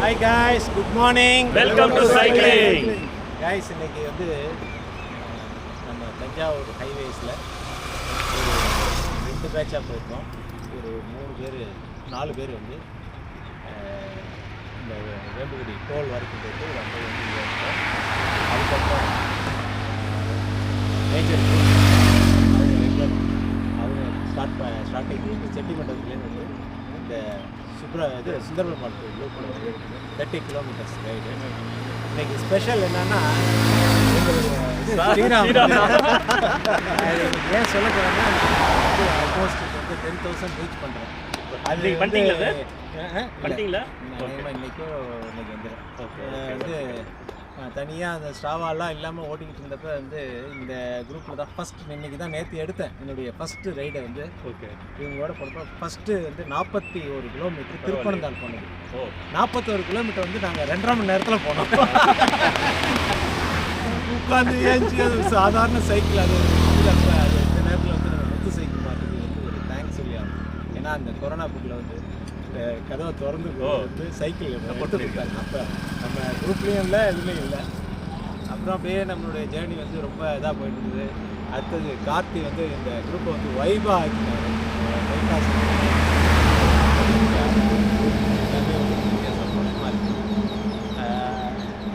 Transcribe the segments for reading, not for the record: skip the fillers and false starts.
Hi guys, good morning. Welcome to cycling. Guys, இன்னைக்கு வந்து நம்ம தஞ்சாவூர் ஹைவேஸில் ஒரு 2 பேட்சாக போயிருக்கோம். ஒரு 4 பேர் வந்து இந்த வேம்புகுடி டோல் வரைக்கும் போயிட்டு ஒரு 50 வந்து இருக்கோம். அதுக்கப்புறம் மேஜர் அவங்க ஸ்டார்டிங் செட்டிமண்டபத்துலேருந்து வந்து இந்த சுந்தரபெருமாள் கோயில் 30 கிலோமீட்டர்ஸ் ரைடு. இன்னைக்கு ஸ்பெஷல் என்னன்னா ஸ்ரீராம் ஏன் சொல்ல போகிறேன்னா ஆல்மோஸ்ட் வந்து 10,000 ரீச் பண்ணுறேன். அது பண்ணிட்டீங்களா? இன்னைக்கு வந்துடும். வந்து தனியாக அந்த ஸ்ட்ராவாலாம் இல்லாமல் ஓட்டிக்கிட்டு இருந்தப்ப வந்து இந்த குரூப்பில் தான் இன்றைக்கி தான் நேற்று எடுத்தேன் என்னுடைய ஃபஸ்ட்டு ரைடை வந்து. ஓகே, இவங்களோட போகிறப்ப ஃபஸ்ட்டு வந்து 41 கிலோமீட்டர் திருப்பனந்தாள் போனோம். 41 கிலோமீட்டர் வந்து நாங்கள் 2.5 மணி நேரத்தில் போனோம். உட்காந்து ஏஞ்சி அது சாதாரண சைக்கிள் அது அது இந்த நேரத்தில் வந்து நம்ம முத்து சைக்கிள் மாட்டுறது வந்து ஒரு தேங்க்ஸ் சொல்லி ஆகும். ஏன்னா அந்த கொரோனா புக்கில் வந்து இந்த கதவை திறந்து வந்து சைக்கிள் கொடுத்துருக்காங்க. அப்போ நம்ம குரூப்லேயும் இல்லை எதுலேயும் இல்லை. அப்புறம் அப்படியே நம்மளுடைய ஜேர்னி வந்து ரொம்ப இதாக போயிட்டு இருந்தது. அடுத்தது கார்த்தி வந்து இந்த குரூப்பை வந்து வைபாக ஆக்கினார்.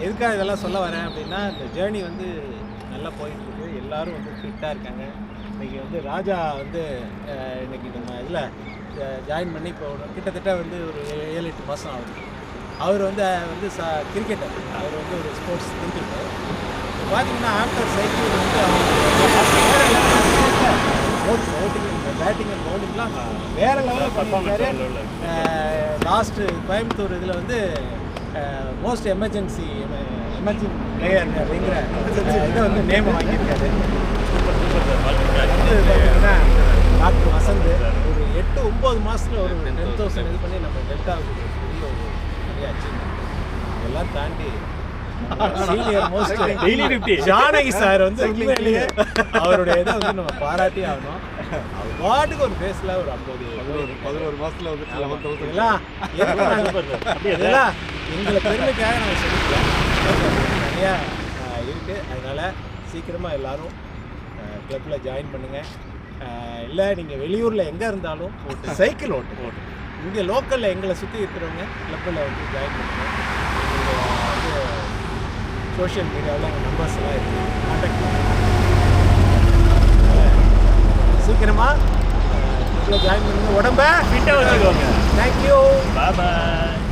எதுக்காக இதெல்லாம் சொல்ல வரேன் அப்படின்னா, இந்த ஜேர்னி வந்து நல்லா போயிட்டுருக்கு. எல்லோரும் வந்து ஃபிட்டாக இருக்காங்க. இன்றைக்கி வந்து ராஜா வந்து இன்றைக்கி நம்ம இதில் ஜாயின் பண்ணி இப்போ கிட்டத்தட்ட வந்து ஒரு 7-8 மாதம் ஆகுது. அவர் வந்து கிரிக்கெட்டர். அவர் வந்து ஒரு ஸ்போர்ட்ஸ் கிரிக்கெட்டர். பார்த்தீங்கன்னா ஆஃப்டர் சைக்கிள் வந்து ஓட்டிங் பேட்டிங் அண்ட் பவுலிங்லாம் வேறு லெவலில் பண்ணியிருக்காரு. லாஸ்ட்டு கோயம்புத்தூர் இதில் வந்து மோஸ்ட் எமர்ஜென்சி பிளேயர் அப்படிங்கிற இதை வந்து நேம் வாங்கியிருக்காரு. பார்த்தீங்கன்னா டாக்டர் வசந்த் ஒரு 8-9 மாதத்தில் ஒரு 10,000 இது பண்ணி நம்ம டெல்டாவுக்கு பெரிய ஒரு நிறைய அச்சீவ்மெண்ட். இதெல்லாம் தாண்டி சீனியர் மோஸ்ட் ஜானகி சார் வந்து உண்மையிலேயே அவருடைய இதை வந்து நம்ம பாராட்டி ஆகணும். அவர் பாட்டுக்கு ஒரு ஃபேஸில் ஒரு 11 மாதத்தில் வந்து 11,000 இதெல்லாம் எங்களை பெருமைக்காக நம்ம சொல்லிக்கலாம். நிறையா இருக்குது. அதனால் சீக்கிரமாக எல்லோரும் கிளப்பில் ஜாயின் பண்ணுங்கள். இல்லை நீங்கள் வெளியூரில் எங்கே இருந்தாலும் சைக்கிள் ஓட்டு இங்கே லோக்கலில் எங்களை சுற்றி இருக்கிறவங்க கிளப்பில் வந்து ஜாயின் பண்ணுங்கள். வந்து சோஷியல் மீடியாவில் எங்கள் நம்பர்ஸ் எல்லாம் இருக்குது, கான்டாக்ட் பண்ணுங்கள். சீக்கிரமாக கிளப்பில் ஜாயின் பண்ணுங்கள். உடம்பை ஃபிட்டாக வச்சுக்கோங்க. தேங்க்யூ, பாய்.